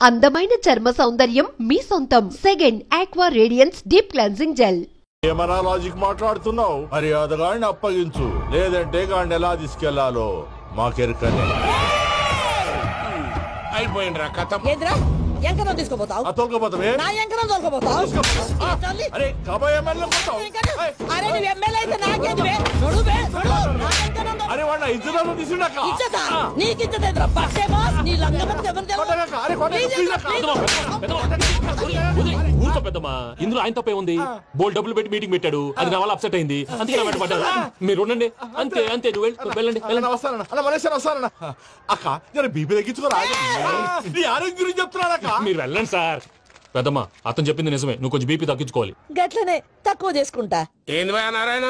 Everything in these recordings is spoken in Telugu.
అందమైన చర్మ సౌందర్యం మీ సొంతం. Second aqua radiance deep cleansing gel. ఏమన్నా లాజిక్ మాట్లాడుతున్నావు? మర్యాదగా అప్పగించు, లేదంటే గాడిని ఎలా తీసుకెళ్లాలో మాకెరకనే. అయిపోయిండ్రా కథ. ఎంకరం తీసుకోపోతావు? తోలుకోపోతావే? నా ఎంకరం తోలుకోపోతావు? అరే కబాయ్ ఎమ్మెల్యే కొట్టావు. అరే నువ్వు ఎమ్మెల్యే అయితే నాకేంటివే? నడువే నా ఎంకరం అరే వాడు ఇద్దరు తీసుకున్నాక ఇచ్చతా నీకు ఇచ్చదేంద్రా పక్షేమో నీ లంగమతి ఎవరు ఊరుకో పెద్దమ్మా, ఇందులో ఆయన తప్పే ఉంది. బోల్ డబ్బులు పెట్టి మీటింగ్ పెట్టాడు, అది నా వల్ల అప్సెట్ అయింది, అందుకే నా వెంట పడ్డారు. మీరు ఉండండి, అంతే అంతే, నువ్వు వెళ్ళండి. వస్తానన్నా అలా మలేషియా వస్తానన్నా. అక్క నేను బీపీ తగ్గించుకోరా, నీ ఆరోగ్యం గురించి చెప్తున్నాను అక్క. మీరు వెళ్ళండి సార్. పెద్దమ్మా అతను చెప్పింది నిజమే, నువ్వు కొంచెం బీపీ తగ్గించుకోవాలి. గట్లనే తక్కువ చేసుకుంటా. ఏంది భయ నారాయణ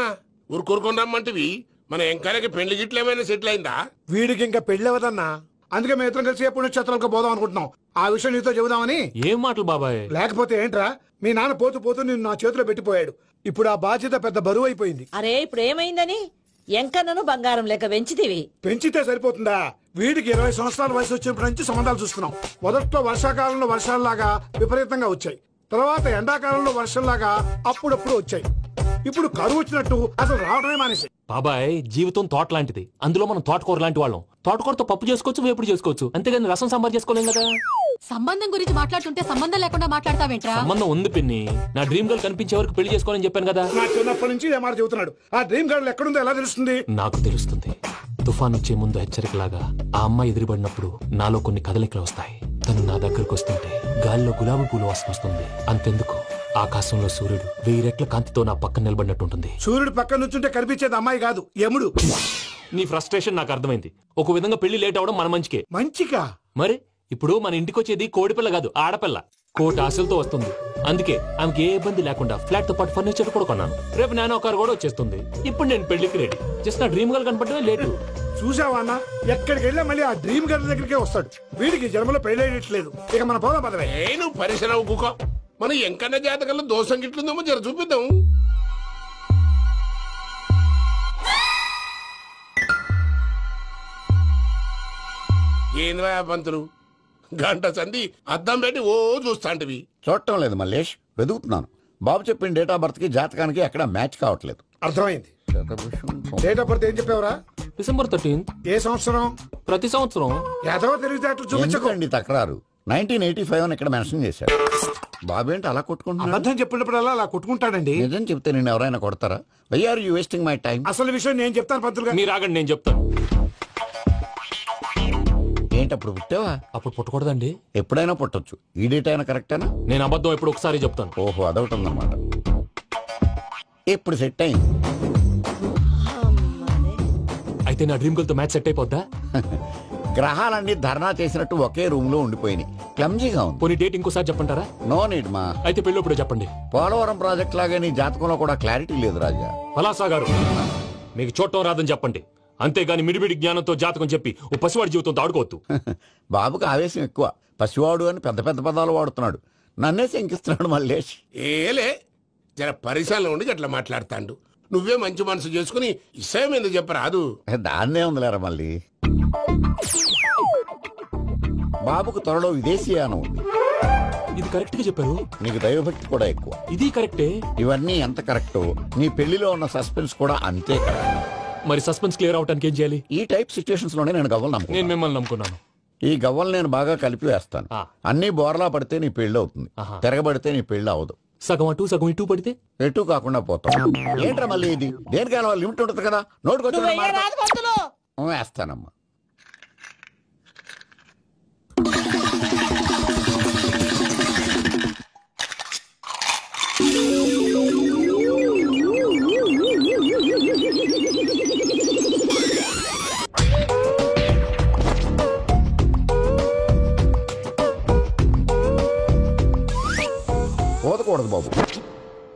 ఊరుకూరుకొని రమ్మంటివి? మన ఎంకరకి పెళ్లి గిట్లు ఏమైనా సెటిల్ అయిందా? వీడికి ఇంకా పెళ్లి అవ్వదన్నా, అందుకే మేము ఇద్దరం కలిసి పుణ్యక్షేత్రాలకు పోదాం అనుకుంటున్నాం. ఆ విషయం నీతో చెబుదామని. ఏం మాటలు బాబాయ్? లేకపోతే ఏంట్రా, మీ నాన్న పోతూ పోతూ నిన్ను నా చేతిలో పెట్టిపోయాడు. ఇప్పుడు ఆ బాధ్యత పెద్ద బరువు అయిపోయింది. అరే ఇప్పుడు ఏమైందని? ఎంకన్నను బంగారం లెక్క పెంచితివి. పెంచితే సరిపోతుందా? వీడికి 20 సంవత్సరాల వయసు వచ్చినప్పటి నుంచి సంబంధాలు చూస్తున్నాం. మొదట్లో వర్షాకాలంలో వర్షాలలాగా విపరీతంగా వచ్చాయి, తర్వాత ఎండాకాలంలో వర్షంలాగా అప్పుడప్పుడు వచ్చాయి. ఇప్పుడు కరువు వచ్చినట్టు అసలు రావడమే మానేసి. బాబాయ్ జీవితం తోట లాంటిది, అందులో మనం తోటకూర లాంటి వాళ్ళం. తోటకూరతో పప్పు చేసుకోవచ్చు, వేపుడు చేసుకోవచ్చు, అంతేగాని రసం సాంబార్ చేసుకోలేం కదా. సంబంధం గురించి మాట్లాడుతుంటే సంబంధం లేకుండా మాట్లాడతావేంట్రా? సంబంధం ఉంది పిన్ని, నా డ్రీమ్ గర్ల్ కనిపించే వరకు పెళ్లి చేసుకోవాలని చెప్పాను కదా. నా చిన్నప్పటి నుంచి ఏ మాట చెబుతున్నాడు. ఆ డ్రీమ్ గర్ల్ ఎక్కడుందో ఎలా తెలుస్తుంది? నాకు తెలుస్తుంది. తుఫాన్ వచ్చే ముందు హెచ్చరికలాగా ఆ అమ్మాయి ఎదురుపడినప్పుడు నాలో కొన్ని కదలికలు వస్తాయి. తను నా దగ్గరకు వస్తుంటే గాలిలో గులాబీ పూలు వాసన వస్తుంది. అంతెందుకు, ఆకాశంలో సూర్యుడు 1000 రెట్ల కాంతితో నా పక్కన నిలబడినట్టుంటుంది. సూర్యుడు పక్కన నుంచుంటే కనిపించేది అమ్మాయి కాదు, యముడు. నీ ఫ్రస్ట్రేషన్ నాకు అర్థమైంది. ఒక విధంగా పెళ్లి లేట్ అవడం మన మంచికే. మంచిగా? మరి ఇప్పుడు మన ఇంటికి వచ్చేది కోడిపిల్ల కాదు, ఆడపిల్ల. కోటి ఆశలతో వస్తుంది. అందుకే ఆమెకి ఏ ఇబ్బంది లేకుండా ఫ్లాట్ తో పాటు ఫర్నిచర్ కూడా కొన్నాను. రేపు నానో కారు కూడా వచ్చేస్తుంది. ఇప్పుడు నేను పెళ్లికి రెడీ. జస్ట్ నా డ్రీమ్ గర్ల్ కనపడమే లేటు. చూసావా అన్న, ఎక్కడికి వెళ్ళా మళ్ళీ ఆ డ్రీమ్ గర్ల్ దగ్గరికే వస్తాడు. వీడికి జన్మలో పెళ్ళేయట్లేదు. ఇక మన పోదాం పదవే. నువ్వు పరిశ్రమ కుక. మన ఎంకన్న జాతకంలో దోషం గిట్లుందేమో జర చూపిద్దాం. ఏంది పంతులు, గంట సంధి అద్దం పెట్టి ఓ చూస్తాంటివి? చూడటం లేదు మల్లేష్, వెతుకుతున్నాను. బాబు చెప్పిన డేట్ ఆఫ్ బర్త్ కి జాతకానికి ఎక్కడ మ్యాచ్ కావట్లేదు. అర్థమైంది. డేట్ ఆఫ్ బర్త్ ఏం చెప్పావురా? డిసెంబర్ 13. ఏ సంవత్సరం? ప్రతి సంవత్సరం. ఎదవ తెలివితేటలు చూపించకండి. తక్రారు 1985 అని ఇక్కడ మెన్షన్ చేశాడు. బాబు ఏంటి అలా కొట్టుకుంటున్నాడు? అబద్ధం చెప్పినప్పుడల్లా అలా కొట్టుకుంటాడండి. నిజం చెప్తే నేను ఎవరైనా కొడతారా? Why are you wasting my time? అసలు విషయం నేను చెప్తాను పంతులు గారు. మీరు ఆగండి, నేను చెప్తాను. ఏంటి అప్పుడు పుట్టావా? అప్పుడు పుట్టకూడదండి. ఎప్పుడైనా పుట్టొచ్చు. ఈ డేట్ అయినా కరెక్టేనా? నేను అబద్ధం ఎప్పుడు ఒకసారి చెప్తాను. ఓహో, అదొకటి ఉందన్నమాట. ఇప్పుడు సెట్ అయింది. అయితే నా డ్రీమ్ గర్ల్ తో మ్యాచ్ సెట్ అయిపోద్దా? గ్రహాలన్నీ ధర్నా చేసినట్టు ఒకే రూమ్ లో ఉండిపోయినాయి. క్లమ్జీగా ఉంది. పోనీ డేట్ ఇంకోసారి చెప్పంటారా? నో నీడ్ మా. అయితే పెళ్ళప్పుడు చెప్పండి. పోలవరం ప్రాజెక్ట్ లాగే నీ జాతకంలో కూడా క్లారిటీ లేదు రాజా. పలాసా గారు, మీకు చూడటం రాదని చెప్పండి, అంతేగాని మిడిమిడి జ్ఞానంతో జాతకం చెప్పి ఓ పసివాడి జీవితంతో ఆడుకోవద్దు. బాబుకి ఆవేశం ఎక్కువ. పసివాడు అని పెద్ద పెద్ద పదాలు వాడుతున్నాడు. నన్నే శంకిస్తున్నాడు మల్లేష్. ఏలే జర పరిశ్రమలో ఉండి అట్లా మాట్లాడతాండు. నువ్వే మంచి మనసు చేసుకుని ఇష్టం ఎందుకు చెప్పరాదు? దాన్నే ఉందిలేరా మళ్ళీ. బాబుకు త్వరలో విదేశీయానం ఉంది. ఇది కరెక్ట్ గా చెప్పారు. నీకు దైవభక్తి కూడా ఎక్కువ. ఇది కరెక్టే. ఇవన్నీ ఎంత కరెక్టో నీ పెళ్లిలో ఉన్న సస్పెన్స్ కూడా అంతే కరెక్ట్. మరి సస్పెన్స్ క్లియర్ అవడానికి ఏం చేయాలి? ఈ టైప్ సిచ్యువేషన్స్ లోనే నేను గవ్వలు నమ్ముకున్నాను. నేను మిమ్మల్ని నమ్ముకున్నాను. ఈ గవ్వలు నేను బాగా కలిపి వేస్తాను. అన్ని బోర్లా పడితే నీ పెళ్లి అవుతుంది, తిరగబడితే నీ పెళ్లి అవదు. సగం అటు సగం ఇటు పడితే ఎటు కాకుండా పోతాం. ఏంట్రా మళ్ళీ ఇది? దేనికైనా లిమిట్ ఉంటుంది కదా. నోటుకొచ్చి వేస్తానమ్మా. పోదకూడదు బాబు.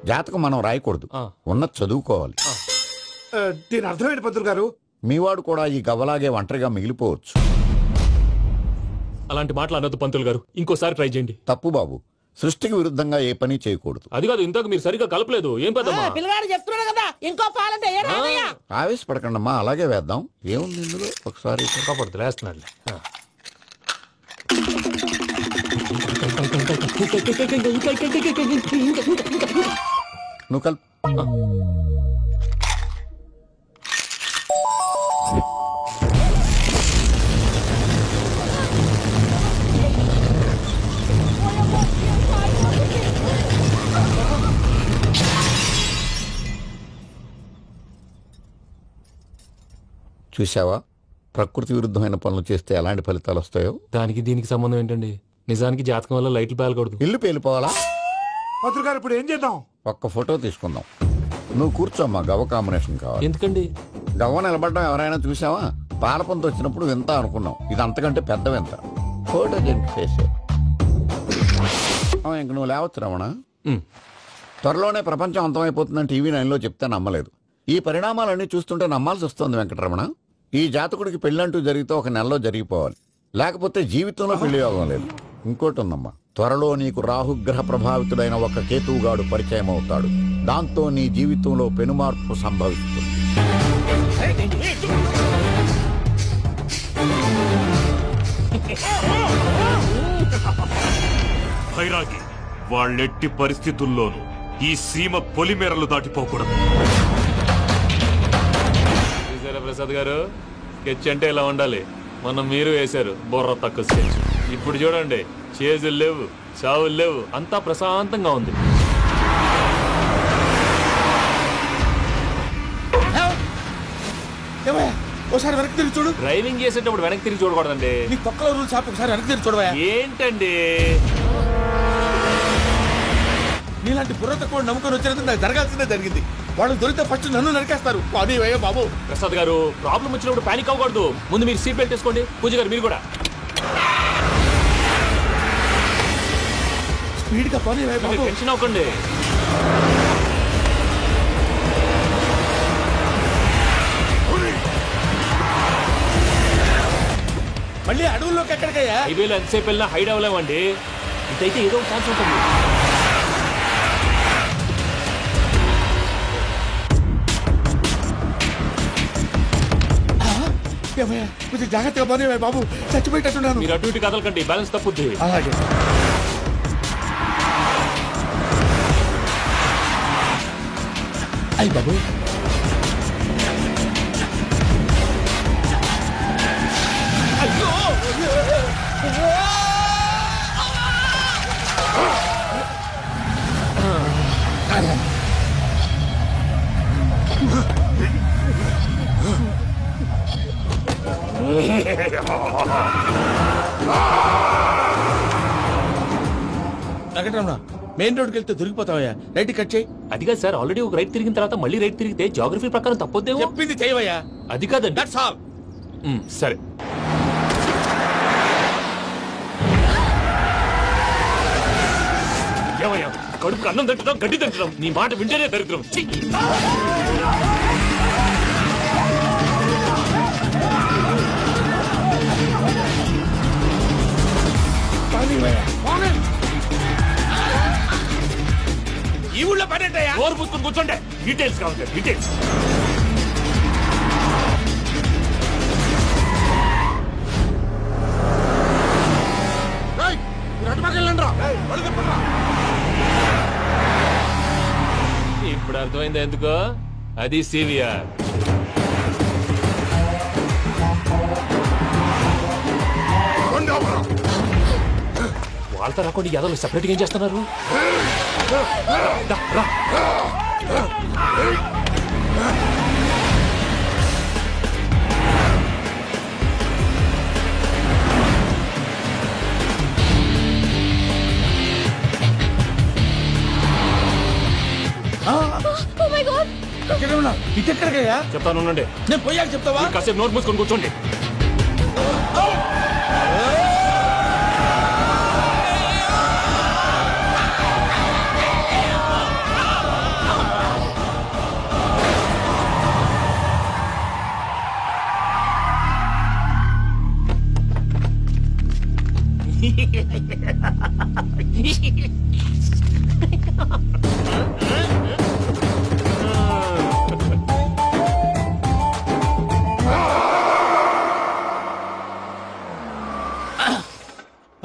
జాతకం మనం రాయకూడదు, ఉన్నది చదువుకోవాలి. దీని అర్థమైంది పంతులు గారు. మీవాడు కూడా ఈ గవ్వలాగే ఒంటరిగా మిగిలిపోవచ్చు. అలాంటి మాటలు అనొద్దు పంతులు గారు, ఇంకోసారి ట్రై చేయండి. తప్పు బాబు. సృష్టికి విరుద్ధంగా ఏ పని చేయకూడదు. అది కాదు, ఇంతకు మీరు సరిగా కలపలేదు. ఏం పెద్దమ్మా? పిల్లగాడు చెప్తున్నాడు కదా, ఇంకో పాలంటే ఆవేశపడకండమ్మా, అలాగే వేద్దాం. ఏముంది ఇందులో? ఒకసారి కాపాడుతు వేస్తున్నాడు. నువ్వు కల్ చూసావా, ప్రకృతి విరుద్ధమైన పనులు చేస్తే ఎలాంటి ఫలితాలు వస్తాయో. దానికి దీనికి సంబంధం ఏంటండి? నిజానికి జాతకం వల్ల లైట్లు పేలకూడదు. ఇల్లు పేలిపోవాలా? పంతులు గారు ఇప్పుడు ఏం చేద్దాం? ఒక్క ఫోటో తీసుకుందాం. నువ్వు కూర్చోమ్మా, గవ్వ కాంబినేషన్ కావాలి. ఎందుకండి? గవ్వ నిలబడడం ఎవరైనా చూసావా? పాలపంత వచ్చినప్పుడు వింత అనుకున్నాం, ఇది అంతకంటే పెద్ద వింత. ఫోటో దీనికి ఫేస్. ఇంక నువ్వు లేవచ్చు రమణ. త్వరలోనే ప్రపంచం అంతమైపోతుందని టీవీ 9లో చెప్తే నమ్మలేదు. ఈ పరిణామాలన్నీ చూస్తుంటే నమ్మాల్సి వస్తుంది వెంకటరమణ. ఈ జాతకుడికి పెళ్ళంటూ జరిగితే ఒక నెలలో జరిగిపోవాలి, లేకపోతే జీవితంలో పెళ్లి యోగం లేదు. ఇంకోటి ఉందమ్మా, త్వరలో నీకు రాహుగ్రహ ప్రభావితుడైన ఒక కేతువుగాడు పరిచయం అవుతాడు. దాంతో నీ జీవితంలో పెనుమార్పు సంభవిస్తుంది. భైరాగి, వాళ్ళెట్టి పరిస్థితుల్లోనూ ఈ సీమ పొలిమేరలు దాటిపోకూడదు. చూసారా ప్రసాద్ గారు, స్కెచ్ అంటే ఇలా ఉండాలి. మనం మీరు వేశారు బుర్ర తక్కువ స్కెచ్. ఇప్పుడు చూడండి, చేజులు లేవు, చావులు లేవు, అంతా ప్రశాంతంగా ఉంది. ఒకసారి వెనక్కి తిరిగి చూడు. డ్రైవింగ్ చేసేటప్పుడు వెనక్కి తిరిగి చూడకూడదండి. నీ పక్కలో రూల్స్ ఆపి ఒకసారి వెనక్కి తిరిగి చూడవా. ఏంటండి నీలాంటి బుర్ర తక్కువ నమ్ముకొని వచ్చినందుకు నాకు జరగాల్సిందే జరిగింది. వాళ్ళు దొరికితే ఫస్ట్ నన్ను నరికేస్తారు. అది అయ్యో బాబు. ప్రసాద్ గారు, ప్రాబ్లం వచ్చినప్పుడు పానిక్ అవ్వకూడదు. ముందు మీరు సీట్ బెల్ట్ వేసుకోండి. పూజ గారు మీరు కూడా స్పీడ్ గా పని బాబు. టెన్షన్ అవ్వకండి. మళ్ళీ అడవుల్లోకి ఎక్కడికయ్యా? హైవేలో ఎంతసేపు వెళ్ళినా హైడ్ అవ్వలేమండి. ఇదైతే ఏదో ఒక ఛాన్స్ ఉంటుంది. కొంచెం జాగ్రత్తగా పని బాబు, చచ్చిపోయేటట్టున్నాను. మీరు అటు ఇటు కదలకండి, బ్యాలెన్స్ తప్పుద్ది. అలాగే. అయ్యి బాబు, అయ్యో వెంకటరమణ, మెయిన్ రోడ్కి వెళ్తే దొరికిపోతావయ్యా. రైట్ కట్ చేయి. అది కాదు సార్, ఆల్రెడీ ఒక రైట్ తిరిగిన తర్వాత మళ్ళీ రైట్ తిరిగితే జాగ్రఫీ ప్రకారం తప్పొద్దేమో. చెప్పింది చేయవయ్యా. అది కాదండి. That's all. సరే. ఏమయ్యా, కడుపుకు అన్నం తింటున్నాం, గడ్డి తింటున్నాం, నీ మాట వింటేనే దరిద్రం. ఈ ఊళ్ళో పడేటయ్యా. ఓరు పుస్తకం కూర్చోండి, డీటెయిల్స్ కావాలి, డీటెయిల్స్. ఇప్పుడు అర్థమైంది ఎందుకో. అది సివిఆర్. వాళ్ళతో రాకుండా యాదవ్ సెపరేట్గా ఏం చేస్తున్నారు? ఇటెక్కడికయ్యా? చెప్తాను ఉండండి. నేను పోయాక చెప్తావా? కాసేపు నోట్ మూసుకొని కూర్చోండి.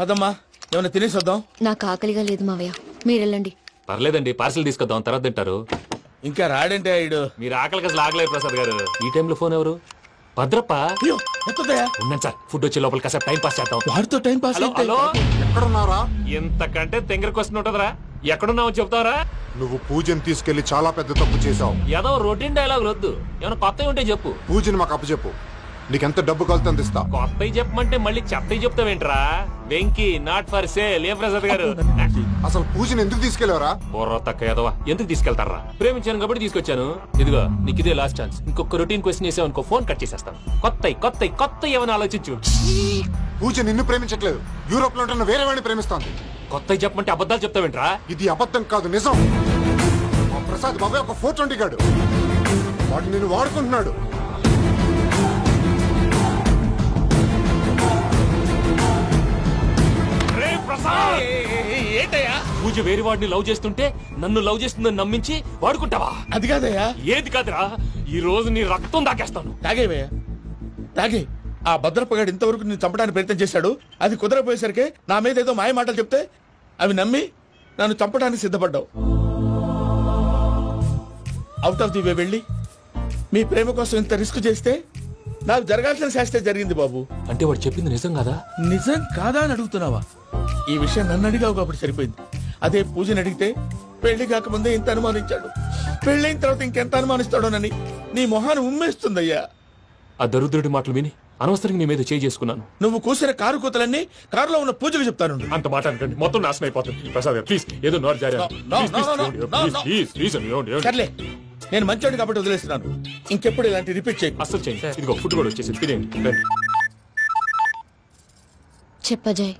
అదమ్మా, ఏమైనా తినేసి వద్దాం. నాకు ఆకలిగా లేదు మావయ్య, మీరు వెళ్ళండి. పర్లేదండి, పార్సిల్ తీసుకొద్దాం, తర్వాత తింటారు. ఇంకా రాడంటే ఆయుడు. మీరు ఆకలికి అసలు ఆగలేదు ప్రసాద్ గారు. ఈ టైంలో ఫోన్ ఎవరు? భద్రప్ప. ఉన్నాను సార్, ఫుడ్ వచ్చే లోపల కాసేపు టైం పాస్ చేద్దాం. వాడితో టైం పాస్. హలో, ఎక్కడున్నారా? ఇంతకంటే తెంగర క్వశ్చన్ ఉంటుందిరా. ఎక్కడున్నావు చెప్తావరా? నువ్వు పూజని తీసుకెళ్లి చాలా పెద్ద తప్పు చేశావు. ఏదో రొటీన్ డైలాగ్ వద్దు, ఏమైనా కొత్తవి ఉంటే చెప్పు. పూజని మాకు అప్పచెప్పు, నీకెంత డబ్బు కలితే అందిస్తా. కొత్తవి చెప్పమంటే మళ్ళీ చెత్తవి చెప్తావేంట్రా? Venky not for sale. ఏ ప్రసాద్ గారు, అసలు పూజని ఎందుకు తీసుకెళ్లేవరా? బొర్ర తక్క ఏదవా, ఎందుకు తీసుకెళ్తారా? ప్రేమించాను కాబట్టి తీసుకొచ్చాను. ఇదిగో నీకు ఇదే లాస్ట్ ఛాన్స్. ఇంకొక రొటీన్ క్వశ్చన్ చేసావు అనుకో, ఫోన్ కట్ చేసేస్తాను. కొత్త ఏమైనా ఆలోచించు. పూజ నిన్ను ప్రేమించట్లేదు, యూరోప్ లో ఉంటున్న వేరే వాడిని ప్రేమిస్తోంది. కొత్తవి చెప్పమంటే అబద్ధాలు చెప్తావేంట్రా? ఇది అబద్ధం కాదు, నిజం. మా ప్రసాద్ బాబాయ్ ఒక 420 గాడు, వాడు నిన్ను వాడుకుంటున్నాడు. ఏంటయ్యా? పూజ వేరే వాడిని లవ్ చేస్తుంటే నన్ను లవ్ చేస్తుందని నమ్మించి వాడుకుంటావా? అది కాదయ్యా. ఏది కాదురా, ఈ రోజు నీ రక్తం దాకేస్తాను. తాగేవయ్యా, తాగే. ఆ భద్రప్పగాడు ఇంతవరకు నేను చంపడానికి ప్రయత్నం చేశాడు. అది కుదరపోయేసరికి నా మీద ఏదో మాయ మాటలు చెప్తే అవి నమ్మి నన్ను చంపడానికి సిద్ధపడ్డావు. అవుట్ ఆఫ్ ది వే వెళ్ళి మీ ప్రేమ కోసం ఇంత రిస్క్ చేస్తే నాకు జరగాల్సిన శాస్త్రే జరిగింది బాబు. అంటే వాడు చెప్పింది నిజం కాదా? నిజం కాదా అని అడుగుతున్నావా? ఈ విషయం నన్ను అడిగావు కాబట్టి సరిపోయింది. అదే పూజని అడిగితే పెళ్లి కాకముందే ఇంత అనుమానించాడు, పెళ్ళైన తర్వాత ఇంకెంత అనుమానిస్తాడోనని నీ మొహాన్ని ఉమ్మేస్తుందయ్యా. ఆ దరిద్రుడి మాటలు విని అనవసరంగా నీ మీద చేసుకున్నాను. నువ్వు కూసిన కారు కూతలన్నీ కారులో ఉన్న పూజకు చెప్తాను. అంత మాట అనకండి, మొత్తం నాశనం అయిపోతుంది. ప్రసాద్ ప్లీజ్, ఏదో నోరు జారీ. సర్లే, నేను మంచోడిని కాబట్టి వదిలేస్తున్నాను. ఇంకెప్పుడు ఇలాంటి రిపీట్ చేయి. అసలు చేయండి. ఇదిగో ఫుడ్ కూడా వచ్చేసి తినేయండి. చెప్పజాయ్.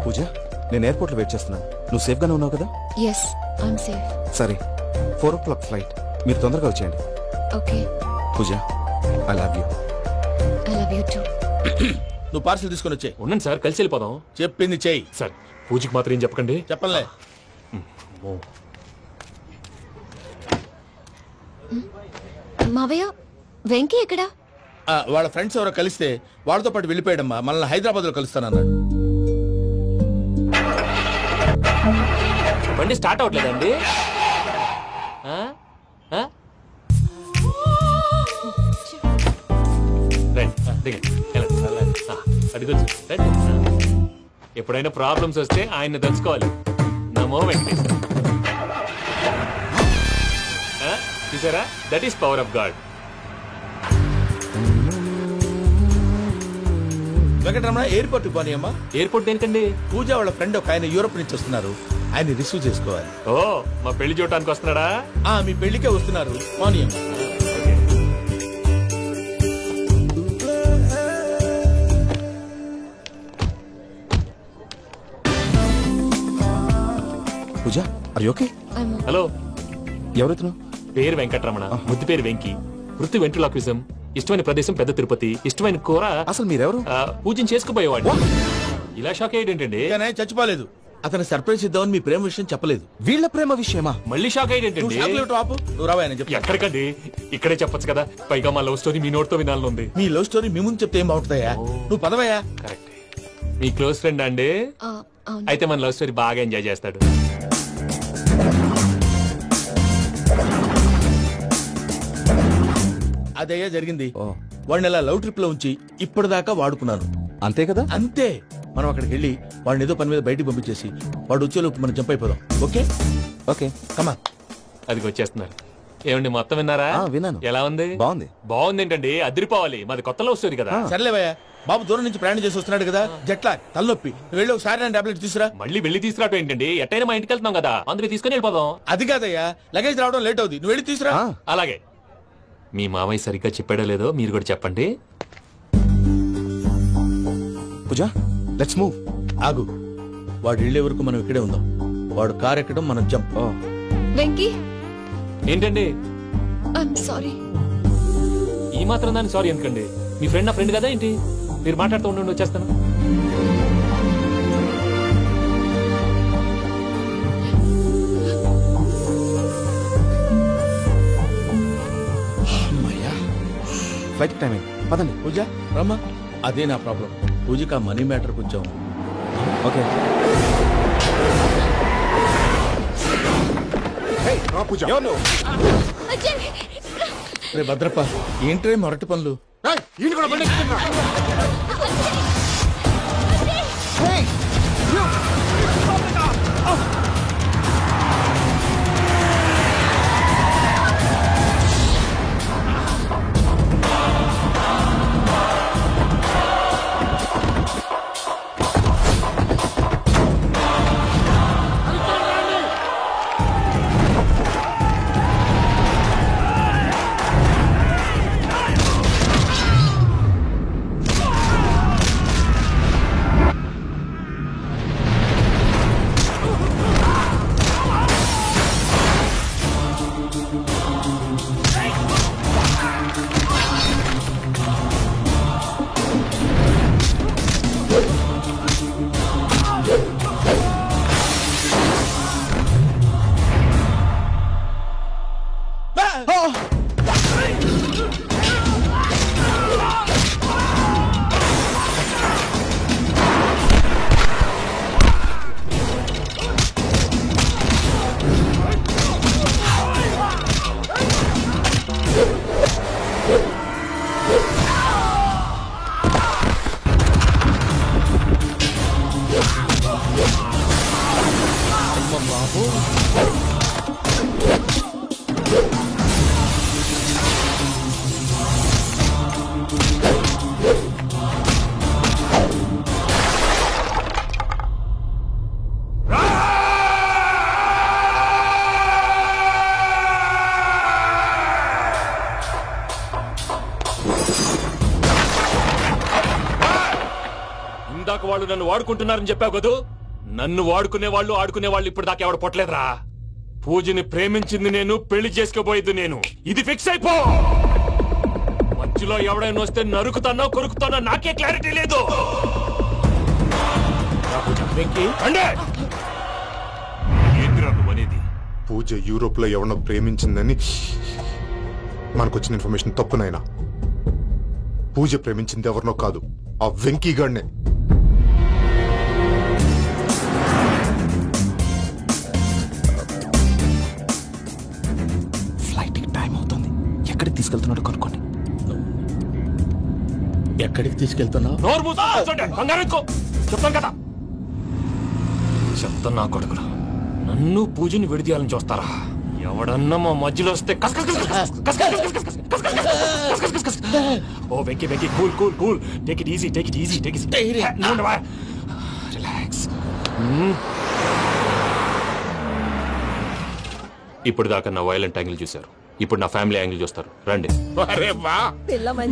పూజ, నేను ఎయిర్పోర్ట్ లో వెయిట్ చేస్తున్నాను. నువ్వు సేఫ్ గానే ఉన్నావు కదా? Yes, I'm safe. సరే, 4 o'clock ఫ్లైట్, మీరు తొందరగా వచ్చేయండి. Okay. Pooja, I love you. I love you too. నువ్వు పార్సల్ తీసుకొని వచ్చే. ఉండండి సార్, కలిసి వెళ్ళిపోదాం. చెప్పింది చెయ్యి సార్. పూజకి మాత్రం ఏం చెప్పకండి. చెప్పలే. మావయ్య, వెంకీ ఎక్కడా? వాళ్ళ ఫ్రెండ్స్ ఎవరో కలిస్తే వాళ్ళతో పాటు వెళ్ళిపోయాడమ్మా. మనల్ని హైదరాబాద్ లో కలుస్తానన్నాడు. బండి స్టార్ట్ అవట్లేదండి. అది తెలుసు. ఎప్పుడైనా ప్రాబ్లమ్స్ వస్తే ఆయన్ని తెలుసుకోవాలి. నమో వెంకటేశ్వర. చూసారా, that is power of God. Venkataramana, airport పోనీ అమ్మా. ఎయిర్పోర్ట్ దేనికండి? పూజ వాళ్ళ ఫ్రెండ్ ఒక ఆయన యూరోప్ నుంచి వస్తున్నారు, ఆయన రిసీవ్ చేసుకోవాలి. ఓ, మా పెళ్లి చూడటానికి వస్తున్నాడా? మీ పెళ్లికే వస్తున్నారు. పోనీ అమ్మా. పూజ, ఆర్ యు ఓకే? హలో, ఎవరైతును? పేరు వెంకటరమణ, ముద్దు పేరు వెంకీ, వృత్తి వెంట్రులాక్విజం, ఇష్టమైన ప్రదేశం పెద్ద తిరుపతి, ఇష్టమైన కూర. అసలు మీరెవరు? పూజను చేసుకుపోయేవాడు. ఇలా షాక్ అయ్యేటండి. చచ్చిపోలేదు. అతను సర్ప్రైజ్ ఇద్దామని మీ ప్రేమ విషయం చెప్పలేదు. వీళ్ళ ప్రేమ విషయమా? మళ్ళీ షాక్ అయ్యేటండి. ఎక్కడికండి, ఇక్కడే చెప్పొచ్చు కదా. పైగా మా లవ్ స్టోరీ మీ నోట్తో వినాలని ఉంది. మీ లవ్ స్టోరీ మీ ముందు చెప్తే ఏం బాగుంటుందయ్యా? నువ్వు పదవయ్యా. కరెక్ట్. మీ క్లోజ్ ఫ్రెండ్ అండి? అయితే మన లవ్ స్టోరీ బాగా ఎంజాయ్ చేస్తాడు. అదయ్యా జరిగింది. వాడిని అలా లవ్ ట్రిప్ లో ఉంచి ఇప్పటిదాకా వాడుకున్నాను. అంతే కదా? అంతే. మనం అక్కడికి వెళ్ళి వాడిని ఏదో పని మీద బయటికి పంపించేసి వాడు వచ్చేలోపు మనం జంప్ అయిపోదాం. ఓకే ఓకే, కమా. అది వచ్చేస్తున్నారు. ఏమండి, మొత్తం విన్నారా? విన్నాను. ఎలా ఉంది? బాగుంది. బాగుంది ఏంటండి, అదిరిపోవాలి. మాది కొత్త లవ్ స్టోరీ కదా. సర్లేవయ్యా, బాబు దూరం నుంచి ప్రయాణం చేసి వస్తున్నాడు కదా, జట్లా తలనొప్పి. వెళ్ళి ఒకసారి టాబ్లెట్ తీసుకురా. మళ్ళీ వెళ్ళి తీసుకురావటం ఏంటండి? ఎట్టైనా మా ఇంటికి వెళ్తున్నాం కదా, అందుకే తీసుకుని వెళ్ళిపోదాం. అది కాదయ్యా, లగేజ్ రావడం లేట్ అవుతుంది. నువ్వు వెళ్ళి తీసుకురా. అలాగే. మీ మామయ్య సరిగ్గా చెప్పాడో లేదో మీరు కూడా చెప్పండి. పూజ, లెట్స్ మూవ్. ఆగు, వాడు వెళ్ళే వరకు మనం ఇక్కడే ఉందాం. వాడు కార్ ఎక్కడం, మనం జంప్. వెంకీ, ఏంటండి? I'm sorry. ఈ మాత్రం దాన్ని సారీ ఎందుకండి? మీ ఫ్రెండ్ నా ఫ్రెండ్ కదా ఏంటి? మీరు మాట్లాడుతూ ఉండండి, వచ్చేస్తాను. ఫ్లైట్ టైమింగ్ పదండి. పూజ రమ్మా. అదే నా ప్రాబ్లం. పూజకి ఆ మనీ మ్యాటర్ కొంచెం ఓకే. పూజ రే భద్రప్ప, ఏంట్రే మొరటి పనులు? ఈయన కూడా బండి ఎక్కుతున్నా. ఇందాక వాళ్ళు నన్ను వాడుకుంటున్నారని చెప్పావు కదూ. నన్ను వాడుకునే వాళ్ళు ఆడుకునే వాళ్ళు ఇప్పుడు దాకా ఎవడు పొట్టలేదురా. పూజని ప్రేమించింది నేను, పెళ్లి చేసుకోబోయేది నేను. ఇది ఫిక్స్ అయిపో. మధ్యలో ఎవడైనా వస్తే నరుకుతానో కొరుకుతానో నాకే క్లారిటీ లేదు. ఏంద్రా నువ్వనేది? పూజ యూరోప్ లో ఎవరినో ప్రేమించిందని మనకొచ్చిన ఇన్ఫర్మేషన్ తప్పునైనా. పూజ ప్రేమించింది ఎవరినో కాదు, ఆ వెంకీ గాడినే. ఫ్లైట్కి టైం అవుతుంది. ఎక్కడికి తీసుకెళ్తున్నాడు కనుక్కోండి. ఎక్కడికి తీసుకెళ్తున్నావు? చెప్తాను కదా. చెప్తాను నా కొడుకులు. నన్ను పూజని విడిదీయాలని చూస్తారా? ఎవడన్నా మా మధ్యలో వస్తే ఓ Venky Venky, cool cool cool, take it easy, take it easy, take it relax. ఇప్పుడు దాకా నా వైలెంట్ యాంగిల్ చూశారు, ఇప్పుడు నా ఫ్యామిలీ యాంగిల్ చూస్తారు. రండి. అరే వా,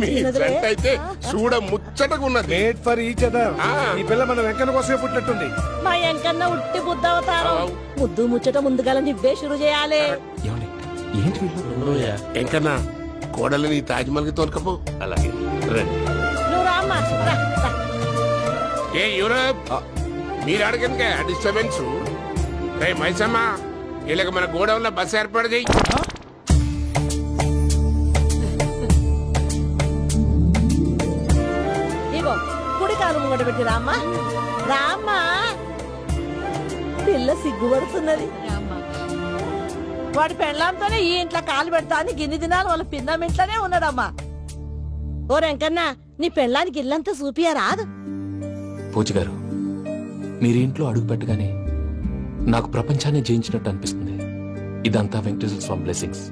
మీ ఫ్రెండ్ అయితే చూడ ముచ్చటగా ఉన్నది. Made for each other. ఈ పిల్ల మన వెంకన్న కోసమే పుట్టినట్టుంది. మా వెంకన్న ఉట్టి బుద్ధ అవతారం. ముద్దు ముచ్చట ముందుగా నువ్వే షురు చేయాలి. ఏంటి ఎంకన్నా కోడలని తాజ్మహల్ కి తోలుకపో. అలాగే రండి. నువ్వు రామ్మా. ఏ యూరోప్, మీరు అడగనుక డిస్టర్బెన్స్. రే మైసమ్మ, వీళ్ళకి మన గోడౌన్లో బస్సు ఏర్పాటు చేయి. ఇగో కుడి కాలు ముంగట పెట్టి రామ్మా. రామ్మా, పిల్ల సిగ్గుపడుతున్నది. వాడి పెళ్ళాంతోనే ఈ ఇంట్లో కాలు పెడతా అని గిన్ని దినాలు వాళ్ళ పిన్నం ఇంట్లోనే ఉన్నాడమ్మా. ఓ వెంకన్నా, నీ పెళ్ళానికి ఇల్లంతా చూపియా రాదు? పూజ గారు, మీరు ఇంట్లో అడుగు పెట్టగానే నాకు ప్రపంచాన్ని జయించినట్టు అనిపిస్తుంది. ఇదంతా వెంకటేశ్వర స్వామి బ్లెస్సింగ్స్.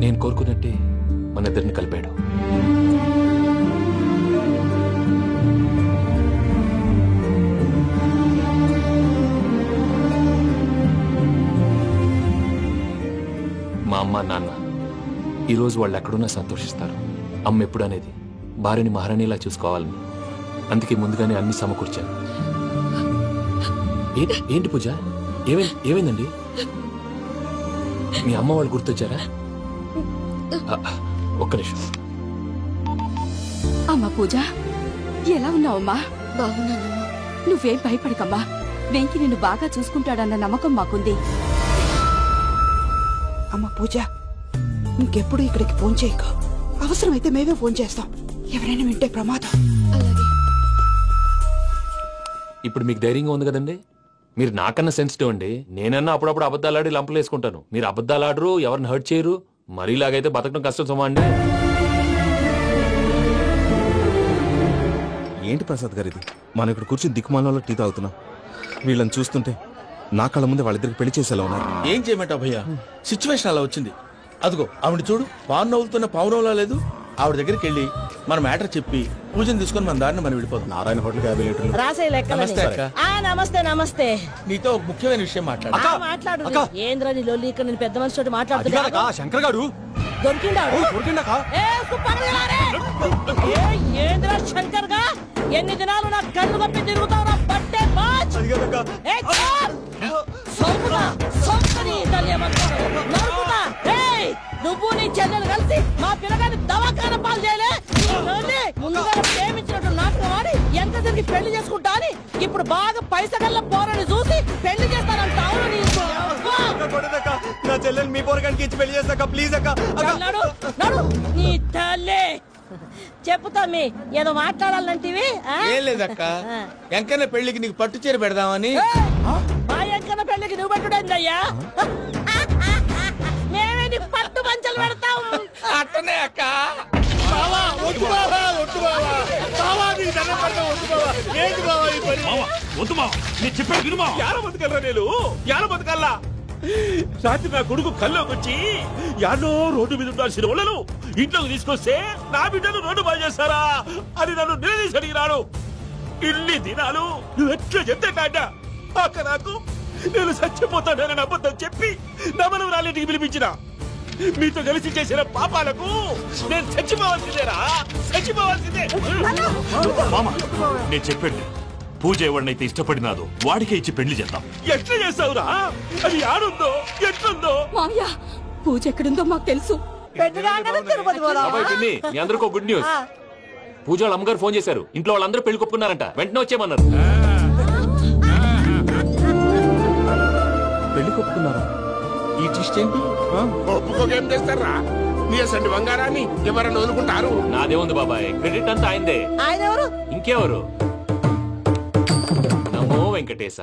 నేను కోరుకున్నట్టే మన ఇద్దరిని కలిపాడు. మా అమ్మ నాన్న ఈరోజు వాళ్ళు ఎక్కడున్నా సంతోషిస్తారు. అమ్మ ఎప్పుడు అనేది భార్యని మహారాణిలా చూసుకోవాలని. అందుకే ముందుగానే అన్ని సమకూర్చాను. ఏంటి పూజ, ఏమైందండి? మీ అమ్మ వాళ్ళు గుర్తొచ్చారా? ఒక్క నిమిషం. అమ్మా పూజ, ఎలా ఉన్నావమ్మా? బాగున్నానమ్మా. నువ్వేం భయపడకమ్మా. వెంకి నిన్ను బాగా చూసుకుంటాడన్న నమ్మకం మాకుంది. అమ్మ పూజ, ఇంకెప్పుడు ఇక్కడికి ఫోన్ చేయకు. అవసరమైతే మేమే ఫోన్ చేస్తాం. ఎవరైనా వింటే ప్రమాదం. ఇప్పుడు మీకు ధైర్యంగా ఉంది కదండి. మీరు నాకన్నా సెన్సిటివ్ అండి. నేనన్నా అప్పుడప్పుడు అబద్ధాలాడి లంపలు వేసుకుంటాను. మీరు అబద్ధాలాడరు, ఎవరిని హర్ట్ చేయరు. మరీలాగైతే బతకడం కష్టం సుమా అండి. ఏంటి ప్రసాద్ గారు ఇది? మనం ఇక్కడ కూర్చుని దిక్కుమాలలో టీ తాగుతున్నాం. వీళ్ళని చూస్తుంటే నా కళ్ళ ముందే వాళ్ళిద్దరికి పెళ్లి చేసేలా ఉన్నారు. ఏం చేయమంటావు భయ్యా, సిచ్యువేషన్ అలా వచ్చింది. అదిగో ఆవిడ చూడు, పావు నవ్వులుతున్న పావునవ్వులా లేదు. ఆవిడ దగ్గరికి వెళ్ళి మన మ్యాటర్ చెప్పి పూజను తీసుకొని మన దారిని మనం వెళ్ళిపోతాం. నారాయణ హోటల్ 50 లీటర్లు. రాసే లెక్క. నమస్తే అక్క. నమస్తే నమస్తే. నీతో ఒక ముఖ్యమైన విషయం మాట్లాడు. మాట్లాడు. ఏంద్రా నీ లొల్లి? ఇక్కడ నేను పెద్ద మనిషి తోటి మాట్లాడుతున్నా. శంకర్ గారు ఏంద్రా శంకర్ గా? ఎన్ని దినాలు నా కళ్ళు కప్పి తిరుగుతావు? బట్టే నువ్వు నీ చెల్లెలు కలిసి మా పిల్లగాని దవాఖాన పాలు చేయలే. ముందుగా ప్రేమించినట్టు నాటకం ఆడి ఎంత తిరిగి పెళ్లి చేసుకుంటా అని ఇప్పుడు బాగా పైసగల్ల పోరని చూసి పెళ్లి చేస్తానంట. నా చెల్లెలు మీ పోరగానికి ఇచ్చి పెళ్లి చేస్తాక ప్లీజ్ అక్క. నడు నీ తల్లి. చెప్పుతా మీ ఏదో మాట్లాడాలంటివి. ఏం లేదక్క, ఎంకన్న పెళ్లికి నీకు పట్టు చీర పెడదామని. మా ఎంకన్న పెళ్లికి నువ్వు పెట్టుడేందయ్యా? మేమే నీ పట్టు పంచలు పెడతాం. అట్టనే అక్క. రాత్రి నా కొడుకు కల్లోకి వచ్చి యాడో రోడ్డు మీద ఉండాల్సిన వాళ్ళను ఇంట్లోకి తీసుకొస్తే నా బిడ్డను రోడ్డు బాగా చేస్తారా అని నన్ను నిలదీసి అడిగినాడు. ఇన్ని దినాలు నువ్వు ఎట్లా చెప్తే కాట అక్క నాకు నేను చచ్చిపోతానని అబద్ధం చెప్పి నమ్మను రాలేటికి పిలిపించిన. మీతో కలిసి చేసిన పాపాలకు నేను చచ్చిపోవాల్సిందేరా, చచ్చిపోవాల్సిందే. మామ నేను చెప్పండి, పూజ ఎవరినైతే ఇష్టపడినాదో వాడికే ఇచ్చి పెళ్లి చేద్దాం. ఎట్లా చేస్తావురా? అది ఆడుందో ఎట్లుందో. మామయ్య పూజ ఎక్కడుందో మాకు తెలుసు. మీ అందరికీ గుడ్ న్యూస్. పూజ వాళ్ళ అమ్మగారు ఫోన్ చేశారు. ఇంట్లో వాళ్ళందరూ పెళ్లి కొప్పుకున్నారంట. వెంటనే వచ్చేయమన్నారు. పెళ్లి కొప్పుకున్నారా? ఈ ట్విస్ట్ ఏంటి? ఒప్పుకోకేం చేస్తారా? నీ అసంటి బంగారాన్ని ఎవరన్నా వదులుకుంటారు? నాదే ఉంది బాబాయ్, క్రెడిట్ అంతా ఆయనదే. ఆయన ఎవరు? ఇంకెవరు? నమో వెంకటేశ.